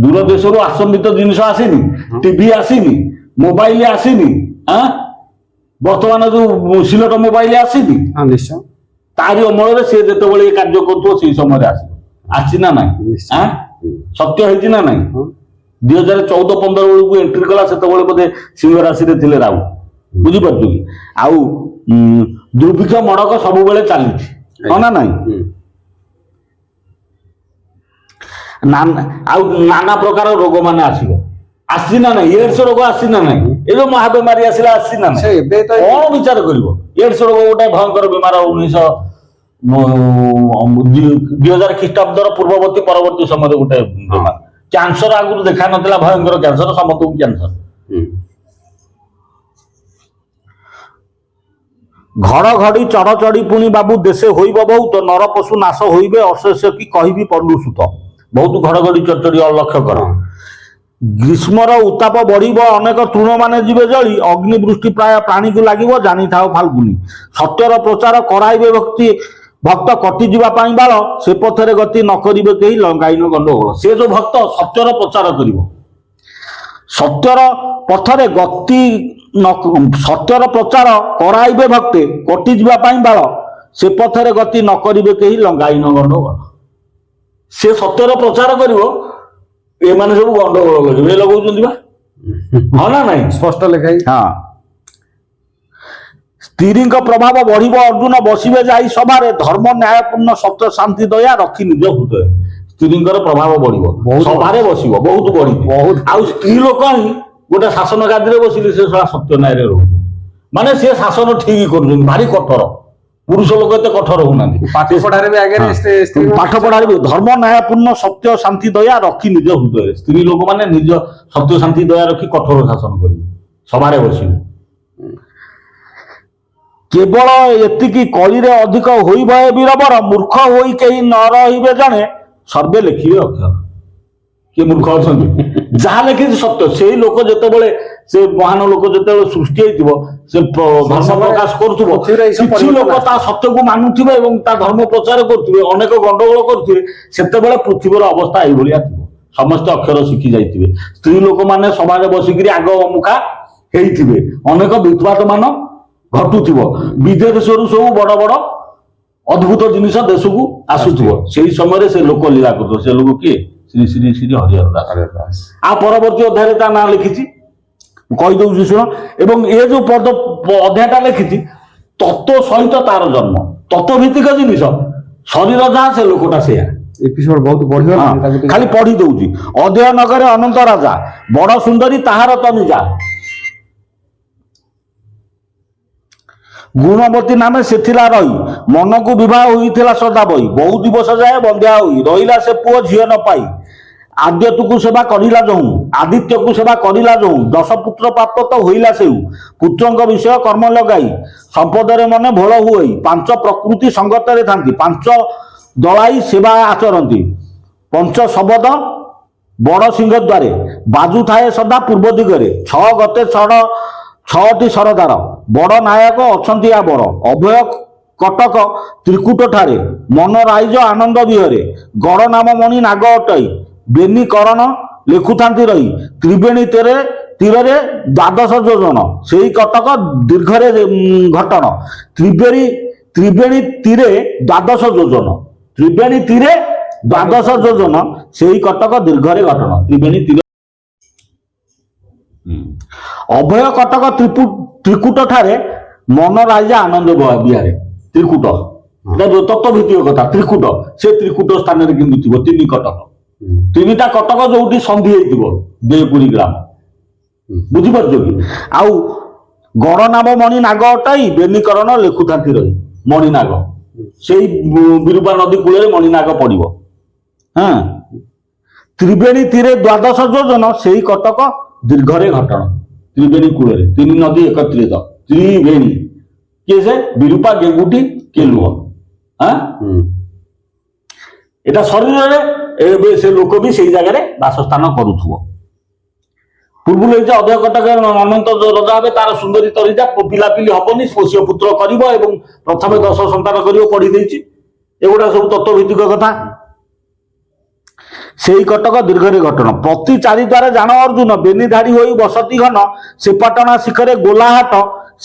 ଦୂର ଦେଶରୁ ଆଶ୍ରମିତ ଜିନିଷ ଆସିନି, ଟିଭି ଆସିନି, ମୋବାଇଲ ଆସିନି, ବର୍ତ୍ତମାନ ଯୋଉ ସିଲଟ ମୋବାଇଲ ଆସିନି, ନିଶ୍ଚୟ ତାରି ଅମଳରେ ସେ ଯେତେବେଳେ ଏ କାର୍ଯ୍ୟ କରୁଥିବ ସେଇ ସମୟରେ ଆସିବ। ଆସିଛି ନା ନାଇଁ? ସତ୍ୟ ହେଇଛି ନା ନାଇଁ? 2014-15 ବେଳକୁ ଏଣ୍ଟ୍ରି କଲା, ସେତେବେଳେ ବୋଧେ ସିଂହ ରାଶିରେ ଥିଲେ ରାହୁ। ବୁଝିପାରୁଛୁ କି? ଆଉ ଦୁର୍ଭିକ୍ଷ ମଡ଼କ ସବୁବେଳେ ଚାଲିଛି, ହଁ ନା ନାଇଁ? ଆଉ ନାନା ପ୍ରକାର ରୋଗ ମାନେ ଆସିବ। ଆସିଛି ନା ନାଇଁ? ଏଡ୍ସ ରୋଗ ଆସିଛି ନା ନାଇଁ? ଏ ଯୋଉ ମହାବେମାରୀ ଆସିଲା ଆସିଛି ନା ନାଇଁ? କଣ ବିଚାର କରିବ? ଏଡ୍ସ ରୋଗ ଗୋଟେ ଭୟଙ୍କର ବେମାର 2000 ଖ୍ରୀଷ୍ଟାବ୍ଦର ପୂର୍ବବର୍ତ୍ତୀ ପରବର୍ତ୍ତୀ ସମୟରେ ଗୋଟେ ବେମାର। କ୍ୟାନ୍ସର ଆଗରୁ ଦେଖା ନଥିଲା, ଭୟଙ୍କର କ୍ୟାନ୍ସର, ସମସ୍ତଙ୍କୁ କ୍ୟାନ୍ସର। ଘଡଘଡି ଚଢଚଢି ପୁଣି ବାବୁ ଦେଶେ ହୋଇବ ବହୁତ, ନର ପଶୁ ନାଶ ହୋଇବେ ଅଶେଷ କି କହିବି ପଣ୍ଡୁସୁତ। ବହୁତ ଘଡଘଡି ଚଢଚଢି ଲକ୍ଷ୍ୟ କର। ଗ୍ରୀଷ୍ମର ଉତ୍ତାପ ବଢିବ, ଅନେକ ତୃଣମାନେ ଯିବେ ଜଳି, ଅଗ୍ନିବୃଷ୍ଟି ପ୍ରାୟ ପ୍ରାଣୀକୁ ଲାଗିବ, ଜାଣିଥାଉ ଫାଲ୍ଗୁନି। ସତ୍ୟର ପ୍ରଚାର କରାଇବେ ଭକ୍ତ, କଟିଯିବା ପାଇଁ ବାଳ, ସେ ପଥରେ ଗତି ନ କରିବେ କେହି, ଲଙ୍ଗାଇନ ଗଣ୍ଡଗୋଳ। ସେ ଯୋଉ ଭକ୍ତ ସତ୍ୟର ପ୍ରଚାର କରିବ, ସତ୍ୟର ପଥରେ ଗତି ସତ୍ୟର ପ୍ରଚାର କରାଇବେ ଭକ୍ତେ, କଟିଯିବା ପାଇଁ ବାଳ, ସେ ପଥରେ ଗତି ନ କରିବେ କେହି, ଲଙ୍ଗାଇନ ଗଣ୍ଡଗୋଳ। ସେ ସତ୍ୟର ପ୍ରଚାର କରିବ, ଏମାନେ ସବୁ ଗଣ୍ଡଗୋଳ କରିବେ। ଏ ଲଗଉଛନ୍ତି ବା, ହଁ ନା ନାଇଁ? ସ୍ପଷ୍ଟ ଲେଖା। ହଁ। ସ୍ତ୍ରୀଙ୍କ ପ୍ରଭାବ ବଢିବ ଅର୍ଜୁନ, ବସିବେ ଯାଇ ସଭାରେ, ଧର୍ମ ନ୍ୟାୟପୂର୍ଣ୍ଣ ସତ୍ୟ ଶାନ୍ତି ଦୟା ରଖି ନିଜ ହୃଦୟ। ସ୍ତ୍ରୀଙ୍କର ପ୍ରଭାବ ବଢିବ, ସଭାରେ ବସିବ, ବହୁତ ବଢିବ। ଆଉ ସ୍ତ୍ରୀ ଲୋକ ହିଁ ଗୋଟେ ଶାସନ ଗାଦିରେ ବସିଲେ ସେ ସତ୍ୟ ନ୍ୟାୟରେ ରହୁଛନ୍ତି। ମାନେ ସେ ଶାସନ ଠିକ କରୁଛନ୍ତି, ଭାରି କଠୋର। ପୁରୁଷ ଲୋକ ଏତେ କଠୋର ହଉନାହାନ୍ତି। ପାଠ ପଢାରେ ବି ଆଗରେ, ପାଠ ପଢାରେ ବି ଧର୍ମ ନ୍ୟାୟପୂର୍ଣ୍ଣ ସତ୍ୟ ଶାନ୍ତି ଦୟା ରଖି ନିଜ ହୃଦୟରେ। ସ୍ତ୍ରୀ ଲୋକମାନେ ନିଜ ସତ୍ୟ ଶାନ୍ତି ଦୟା ରଖି କଠୋର ଶାସନ କରିବେ, ସଭାରେ ବସିବେ। କେବଳ ଏତିକି କଳିରେ ଅଧିକ ହୋଇବ ଏ ବୀରବର, ମୂର୍ଖ ହୋଇ କେହି ନ ରହିବେ ଜଣେ, ସର୍ବେ ଲେଖିବେ ଅକ୍ଷର। କିଏ ମୂର୍ଖ ଅଛନ୍ତି? ଯାହା ଲେଖିଛି ସତ୍ୟ। ସେଇ ଲୋକ ଯେତେବେଳେ, ସେ ମହାନ ଲୋକ ଯେତେବେଳେ ସୃଷ୍ଟି ହେଇଥିବ, ସେ ଧର୍ମ ପ୍ରକାଶ କରୁଥିବ, କିଛି ଲୋକ ତା ସତ୍ୟକୁ ମାନୁଥିବେ ଏବଂ ତା ଧର୍ମ ପ୍ରଚାର କରୁଥିବେ, ଅନେକ ଗଣ୍ଡଗୋଳ କରୁଥିବେ, ସେତେବେଳେ ପୃଥିବୀର ଅବସ୍ଥା ଏଇଭଳିଆ ଥିବ। ସମସ୍ତେ ଅକ୍ଷର ଶିଖି ଯାଇଥିବେ। ସ୍ତ୍ରୀ ଲୋକମାନେ ସମାଜ ବସିକିରି ଆଗ ଅମୁଖା ହେଇଥିବେ, ଅନେକ ବିପ୍ଳବ ମାନ ଘଟୁଥିବ, ବିଦେଶରୁ ସବୁ ବଡ ବଡ ଅଦ୍ଭୁତ ଜିନିଷ ଦେଶକୁ ଆସୁଥିବ। ସେଇ ସମୟରେ ସେ ଲୋକ ଲୀଳା କରୁଥିବ। ସେ ଲୋକ କିଏ? ଶ୍ରୀ ଶ୍ରୀ ଶ୍ରୀ ହରିହର ଦାସ। ଆ ପରବର୍ତ୍ତୀ ଅଧ୍ୟାୟରେ ତା ନାଁ ଲେଖିଛି, କହିଦଉଛି ଶୁଣ। ଏବଂ ଏ ଯୋଉ ଅଧ୍ୟାୟଟା ଲେଖିଛି, ତତ୍ତ୍ୱ ସହିତ ତାର ଜନ୍ମ, ତତ୍ତ୍ୱ ଭିତ୍ତିକ ଜିନିଷ, ଶରୀର ଯାହା ସେ ଲୋକଟା ସେଇଆ। ଏପିସୋଡ ବହୁତ ବଢିଆ, ଖାଲି ପଢି ଦଉଛି। ଅଧ୍ୟୟ ନଗରେ ଅନନ୍ତ ରାଜା, ବଡ ସୁନ୍ଦରୀ ତାହାର ତନୁଜା, ଗୁଣବତୀ ନାମେ ସେଥିଲା ରହି, ମନକୁ ବିବାହ ହୋଇଥିଲା ସଦା ବହି। ବହୁ ଦିବସ ଯାଏ ବନ୍ଧ୍ୟା ହୋଇ, ରହିଲା ସେ ପୁଅ ଝିଅ ନ ପାଇ। ଆଦ୍ୟତୁକୁ ସେବା କରିଲା ଯୋଉ, ଆଦିତ୍ୟକୁ ସେବା କରିଲା ଯୋଉ, 10 ପୁତ୍ର ପ୍ରାପ୍ତ ତ ହୋଇଲା ସେଉ। ପୁତ୍ରଙ୍କ ବିଷୟ କର୍ମ ଲଗାଇ, ସମ୍ପଦରେ ମନେ ଭୋଳ ହୁଅଇ। 5 ପ୍ରକୃତି ସଙ୍ଗତରେ ଥାନ୍ତି, 5 ଦଳାଇ ସେବା ଆଚରନ୍ତି। ପଞ୍ଚ ଶବଦ ବଡ ସିଂହ ଦ୍ୱାରେ, ବାଜୁଥାଏ ସଦା ପୂର୍ବ ଦିଗରେ। 6 ଗତେ 6ଟି ସରଦାର, ବଡ ନାୟକ ଅଛନ୍ତି ଆବର। ଅଭୟ କଟକ ତ୍ରିକୁଟ ଠାରେ, ମନ ରାଇଜ ଆନନ୍ଦ ବିହରେ। ଗଡ଼ ନାମ ମଣି ନାଗ ଅଟଇ, ବେନି କରଣ ଲେଖୁଥାନ୍ତି ରହି। ତ୍ରିବେଣୀ ତୀରରେ 12 ଯୋଜନ, ସେଇ କଟକ ଦୀର୍ଘରେ ଘଟଣ। ତ୍ରିବେଣୀ ତୀରେ 12 ଯୋଜନ, ତ୍ରିବେଣୀ ତୀରେ 12 ଯୋଜନ, ସେଇ କଟକ ଦୀର୍ଘରେ ଘଟଣ। ତ୍ରିବେଣୀ ତୀର। ଅଭୟ କଟକ ତ୍ରିକୁଟ ଠାରେ, ମନ ରାଇଜା ଆନନ୍ଦ ବିହାରେ। ତ୍ରିକୁଟ ତତ୍ତ୍ୱ ଭିତ୍ତିକ କଥା। ତ୍ରିକୁଟ, ସେ ତ୍ରିକୁଟ ସ୍ଥାନରେ କିନ୍ତୁ ଥିବ ତିନି କଟକ, ତିନିଟା କଟକ ଯୋଉଠି ସନ୍ଧି ହେଇଥିବ ଦେୟପୁରୀ ଗ୍ରାମ, ବୁଝିପାରୁଛ କି? ଆଉ ଗଣ ନାମ ମଣିନାଗ ଅଟାଇ ବେନିକରଣ ଲେଖୁଥାନ୍ତି ରହି, ମଣିନାଗ ସେଇ ବିରୂପା ନଦୀ କୂଳରେ ମଣିନାଗ ପଡିବ। ହଁ, ତ୍ରିବେଣୀ ତୀରେ ଦ୍ୱାଦଶ ଯୋଜନ ସେଇ କଟକ ଦୀର୍ଘରେ ଘଟଣ। ତ୍ରିବେଣୀ କୂଳରେ ତିନି ନଦୀ ଏକତ୍ରିତ, ତ୍ରିବେଣୀ। କିଏ ସେ? ବିରୂପା, ଗେଙ୍ଗୁଟି, କେଲୁଅ। এটা শরীরে ଏବେ ସେ ଲୋକ ବି ସେଇ ଜାଗାରେ ବାସସ୍ଥାନ କରୁଥିବ। ପୂର୍ବରୁ ଏଇ ଯେ ଅଧୟ କଟକ ଅନନ୍ତ ରଜା ହେବେ, ତାର ସୁନ୍ଦରୀ ତରିଜା, ପିଲାପିଲି ହବନି, ପୋଷ୍ୟ ପୁତ୍ର କରିବ ଏବଂ ପ୍ରଥମେ 10 ସନ୍ତାନ କରିବ, ପଢି ଦେଇଛି। ଏଗୁଡା ସବୁ ତତ୍ତ୍ୱ ଭିତ୍ତିକ କଥା। ସେଇ କଟକ ଦୀର୍ଘରେ ଘଟଣ। ପ୍ରତି ଚାରିଦ୍ୱାରେ ଜାଣ ଅର୍ଜୁନ, ବେନି ଧାଡି ହୋଇ ବସତି ଘନ, ସେପାଟଣା ଶିଖରେ ଗୋଲା ହାଟ,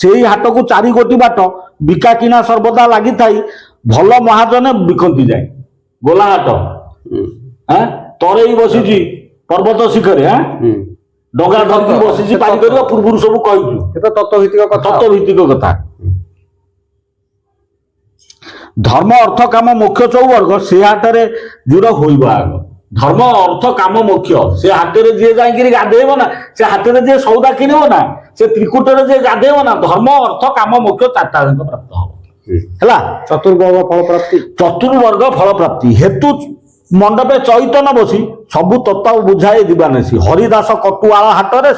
ସେଇ ହାଟକୁ 4 ଗୋଟି ବାଟ, ବିକା କିଣା ସର୍ବଦା ଲାଗିଥାଇ, ଭଲ ମହାଜନେ ବିକନ୍ତି ଯାଏ। ଗୋଲା ହାଟ ତରେଇ ବସିଛି ପର୍ବତ ଶିଖରେ, ଡଙ୍ଗା ଧରିକି ବସିଛି, ପାରି କରିବା ପୂର୍ବରୁ ସବୁ କହିଛୁ। ତତ୍ତ୍ୱ ଭିତ୍ତିକ କଥା। ଧର୍ମ ଅର୍ଥ କାମ ମୋକ୍ଷ ଚଉବର୍ଗ, ସେ ହାଟରେ ଦୂର ହୋଇବ ଆଗ। ଧର୍ମ ଅର୍ଥ କାମ ମୋକ୍ଷ, ସେ ହାଟରେ ଯିଏ ଯାଇକିରି ଗାଧେଇବ ନା, ସେ ହାଟରେ ଯିଏ ସଉଦା କିଣିବ ନା, ସେ ତ୍ରିକୁଟରେ ଯିଏ ଗାଧେଇବ ନା, ଧର୍ମ ଅର୍ଥ କାମ ମୋକ୍ଷ 4ଟା ଯାକ ପ୍ରାପ୍ତ ହବ। ହେଲା, ଚତୁର୍ବର୍ଗ ଫଳ ପ୍ରାପ୍ତି। ଚତୁର୍ବର୍ଗ ଫଳ ପ୍ରାପ୍ତି ହେତୁ ମଣ୍ଡପେ ଚୈତନ ବସି, ସବୁ ତତ୍ତ୍ୱ ବୁଝାଏ ଦିବାନେସି। ହରିଦାସ କଟୁଆଳ ହାଟରେ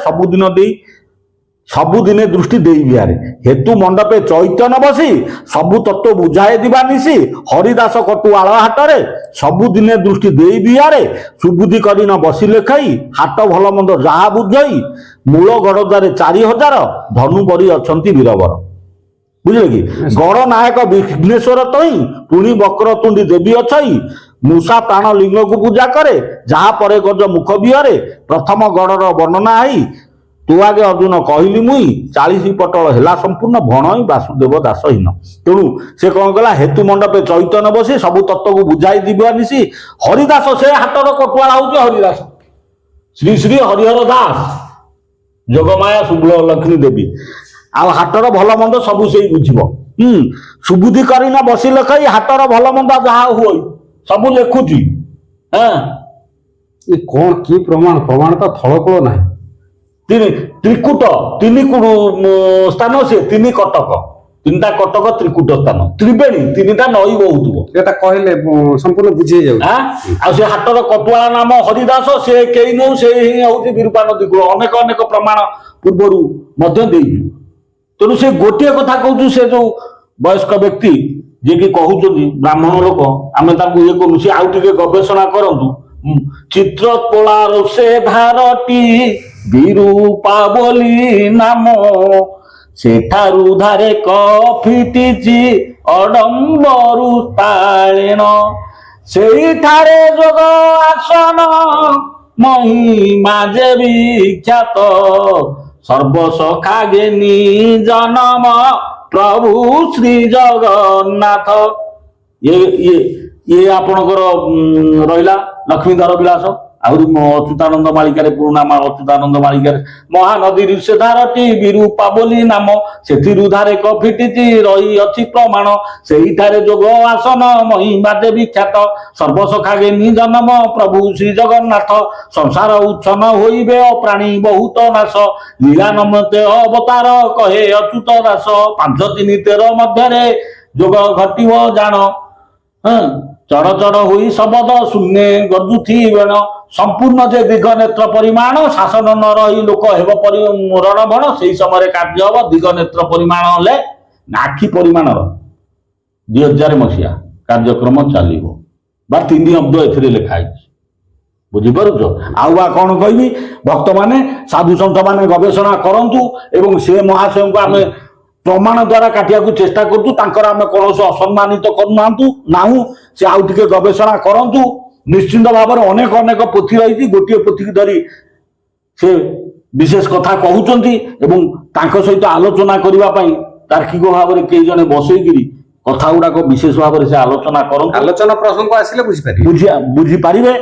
ସବୁଦିନେ ଦୃଷ୍ଟି ଦେଇ ବିହାରେ। ହେତୁ ମଣ୍ଡପେ ଚୈତନ ବସି, ସବୁ ତତ୍ତ୍ୱ ବୁଝାଏ ଦିବାନିସି। ହରିଦାସ କଟୁଆଳ ହାଟରେ ସବୁଦିନେ ଦୃଷ୍ଟି ଦେଇ ବିହାରେ। ସୁବୁଦ୍ଧି କରି ନ ବସିଲେ ଖାଇ, ହାଟ ଭଲ ମନ୍ଦ ଯାହା ବୁଝଇ। ମୂଳ ଗଡ଼ଦାରେ 4000, ଧନୁ ବରି ଅଛନ୍ତି ବୀରବର। ବୁଝିଲେ କି? ଗଡ଼ ନାୟକ ବିଘ୍ନେଶ୍ୱର ତଇ, ପୁଣି ବକ୍ରତୁଣ୍ଡି ଦେବୀ ଅଛଇ। ମୂଷା ପ୍ରାଣ ଲିଙ୍ଗକୁ ପୂଜା କରେ, ଯାହା ପରେ ଗଜ ମୁଖ ବିହରେ। ପ୍ରଥମ ଗଡ଼ର ବର୍ଣ୍ଣନା ହେଇ, ତୁ ଆଗେ ଅର୍ଜୁନ କହିଲି ମୁଇଁ। 40 ପଟଳ ହେଲା ସମ୍ପୂର୍ଣ୍ଣ, ଭଣଇ ବାସୁଦେବ ଦାସହୀନ। ତେଣୁ ସେ କଣ କଲା? ହେତୁ ମଣ୍ଡପେ ଚୈତନ ବସି, ସବୁ ତତ୍ତ୍ୱକୁ ବୁଝାଇ ଦିବା ନିଶି। ହରିଦାସ, ସେ ହାଟର କଟୁଆଳ ହଉଛି ହରିଦାସ, ଶ୍ରୀ ଶ୍ରୀ ହରିହର ଦାସ, ଯୋଗମାୟା ଶୁଭ ଲକ୍ଷ୍ମୀ ଦେବୀ। ଆଉ ହାଟର ଭଲ ମନ୍ଦ ସବୁ ସେଇ ବୁଝିବ। ସୁବୁଦ୍ଧି କରି ନ ବସିଲେ ଖାଇ, ହାଟର ଭଲ ମନ୍ଦ ଯାହା ହୁଏ ସବୁ ଲେଖୁଛି। କଣ କି ପ୍ରମାଣ? ପ୍ରମାଣ ତ ଥଳକୂଳ ନାହିଁ। ତ୍ରିକୁଟ, 3 ସ୍ଥାନ, ସେ 3 କଟକ, 3ଟା କଟକ ତ୍ରିକୁଟ ସ୍ଥାନ। ତ୍ରିବେଣୀ, 3ଟା ନଈ ବହୁଥିବ। ଏଟା କହିଲେ ସମ୍ପୂର୍ଣ୍ଣ ବୁଝେଇ ଯାଉଛି। ଆଉ ସେ ହାଟର କଟୁଆଳ ନାମ ହରିଦାସ, ସେ କେହି ନଉ, ସେ ହିଁ ହଉଛି ବିରୂପା ନଦୀ କୂଳ। ଅନେକ ପ୍ରମାଣ ପୂର୍ବରୁ ମଧ୍ୟ ଦେଇଛୁ। ତେଣୁ ସେ ଗୋଟିଏ କଥା କହୁଛୁ, ସେ ଯୋଉ ବୟସ୍କ ବ୍ୟକ୍ତି ଯିଏକି କହୁଛନ୍ତି, ବ୍ରାହ୍ମଣ ଲୋକ, ଆମେ ତାଙ୍କୁ ଇଏ କରୁ, ସେ ଆଉ ଟିକେ ଗବେଷଣା କରନ୍ତୁ। ଚିତ୍ର ତୋଳାର ସେ ଧାରଟି, ବିରୂପା ବୋଲି ନାମ, ସେଠାରୁ ଧାରେ କଫିଟିଛି ଅଡମ୍ବରୁ ତାଳିଣ। ସେଇଠାରେ ଯୋଗ ଆସନ, ମହିମା ଯେ ବିଖ୍ୟାତ, ସର୍ବସଖା ଜ୍ଞାନୀ ଜନମ, ପ୍ରଭୁ ଶ୍ରୀ ଜଗନ୍ନାଥ। ଇଏ ଆପଣଙ୍କର ରହିଲା ଲକ୍ଷ୍ମୀଧର ବିଳାସ। ଆହୁରି ଅଚ୍ୟୁତାନନ୍ଦ ମାଳିକାରେ, ପୁରୁଣା ଅଚ୍ୟୁତାନନ୍ଦ ମାଳିକାରେ, ମହାନଦୀରୁ ସେ ଧାରଟି, ବିରୂପା ବୋଲି ନାମ, ସେଥିରୁ ଧାରେ କଫିଟିଛି ରହିଅଛି ପ୍ରମାଣ। ସେଇଠାରେ ଯୋଗ ଆସନ, ମହିମା ଯେ ବିଖ୍ୟାତ, ସର୍ବସଖା ଜ୍ଞାନୀ ଜନମ, ପ୍ରଭୁ ଶ୍ରୀ ଜଗନ୍ନାଥ। ସଂସାର ଉଚ୍ଛନ୍ନ ହୋଇବେ ଅପ୍ରାଣୀ ବହୁତ ନାଶ, ଲୀଳା ନମତେ ଅବତାର କହେ ଅଚ୍ୟୁତ ଦାସ। 5 3 13 ମଧ୍ୟରେ ଯୋଗ ଘଟିବ ଜାଣ, ଚଡ଼ ଚଡ଼ ହୋଇ ଶବଦ ଶୂନ୍ୟ ଗର୍ଜୁଥିବେଣ। ସମ୍ପୂର୍ଣ୍ଣ ଯେ ଦିଗ ନେତ୍ର ପରିମାଣ, ଶାସନ ନ ରହି ଲୋକ ହେବ ରଣଭଣ। ସେଇ ସମୟରେ କାର୍ଯ୍ୟ ହବ ଦିଗ ନେତ୍ର ପରିମାଣ ହେଲେ, ଆଖି ପରିମାଣର 2000 ମସିହା କାର୍ଯ୍ୟକ୍ରମ ଚାଲିବ। ବା 3 ଅବ୍ଦ ଏଥିରେ ଲେଖା ହେଇଛି। ବୁଝିପାରୁଛ? ଆଉ ବା କଣ କହିବି? ଭକ୍ତମାନେ, ସାଧୁ ସନ୍ଥ ମାନେ ଗବେଷଣା କରନ୍ତୁ ଏବଂ ସେ ମହାଶୟଙ୍କୁ ଆମେ ପ୍ରମାଣ ଦ୍ୱାରା କାଟିବାକୁ ଚେଷ୍ଟା କରୁଛୁ। ତାଙ୍କର ଆମେ କୌଣସି ଅସମ୍ମାନିତ ନାହୁଁ। ସେ ଆଉ ଟିକେ ଗବେଷଣା କରନ୍ତୁ। ନିଶ୍ଚିନ୍ତ ଭାବରେ ଅନେକ ପୋଥି ରହିଛି। ଗୋଟିଏ ପୋଥିକି ଧରି ସେ ବିଶେଷ କଥା କହୁଛନ୍ତି ଏବଂ ତାଙ୍କ ସହିତ ଆଲୋଚନା କରିବା ପାଇଁ ତାର୍କିକ ଭାବରେ କେହି ଜଣେ ବସେଇକିରି କଥା ଗୁଡାକ ବିଶେଷ ଭାବରେ ସେ ଆଲୋଚନା କରନ୍ତୁ। ଆଲୋଚନା ପ୍ରସଙ୍ଗ ଆସିଲେ ବୁଝିପାରିବେ।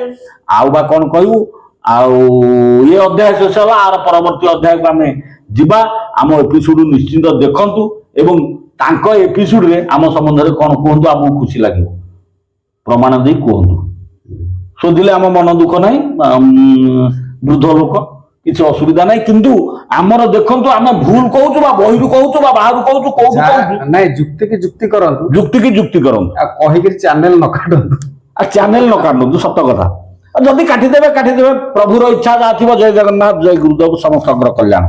ଆଉ ବା କଣ କହିବୁ? ଆଉ ଏ ଅଧ୍ୟାୟ ଶେଷ ହେଲା, ଆର ପରବର୍ତ୍ତୀ ଅଧ୍ୟାୟକୁ ଆମେ ଯିବା। ଆମ ଏପିସୋଡ ନିଶ୍ଚିନ୍ତ ଦେଖନ୍ତୁ ଏବଂ ତାଙ୍କ ଏପିସୋଡରେ ଆମ ସମ୍ବନ୍ଧରେ କଣ କୁହନ୍ତୁ, ଆମକୁ ଖୁସି ଲାଗିବ, ପ୍ରମାଣ ଦେଇ କୁହନ୍ତୁ। ଶୋଧିଲେ ଆମ ମନ ଦୁଃଖ ନାହିଁ, ବୃଦ୍ଧ ଲୋକ, କିଛି ଅସୁବିଧା ନାହିଁ। କିନ୍ତୁ ଆମର ଦେଖନ୍ତୁ, ଆମେ ଭୁଲ କହୁଛୁ ବା ବହିରୁ କହୁଛୁ ବା ବାହାରୁ କହୁଛୁ, କୋଉଠୁ କହୁଛୁ, ନାଇଁ ଯୁକ୍ତି କି ଯୁକ୍ତି କରନ୍ତୁ, ଯୁକ୍ତି କି ଯୁକ୍ତି କରନ୍ତୁ, ଆଉ କହିକିରି ଚ୍ୟାନେଲ ନ କାଟନ୍ତୁ। ଆଉ ଚ୍ୟାନେଲ ନ କାଟନ୍ତୁ, ସତ କଥା। ଆଉ ଯଦି କାଟିଦେବେ କାଟିଦେବେ, ପ୍ରଭୁର ଇଚ୍ଛା ଯାହା ଥିବ। ଜୟ ଜଗନ୍ନାଥ, ଜୟ ଗୁରୁଦେବ, ସମସ୍ତଙ୍କର କଲ୍ୟାଣ।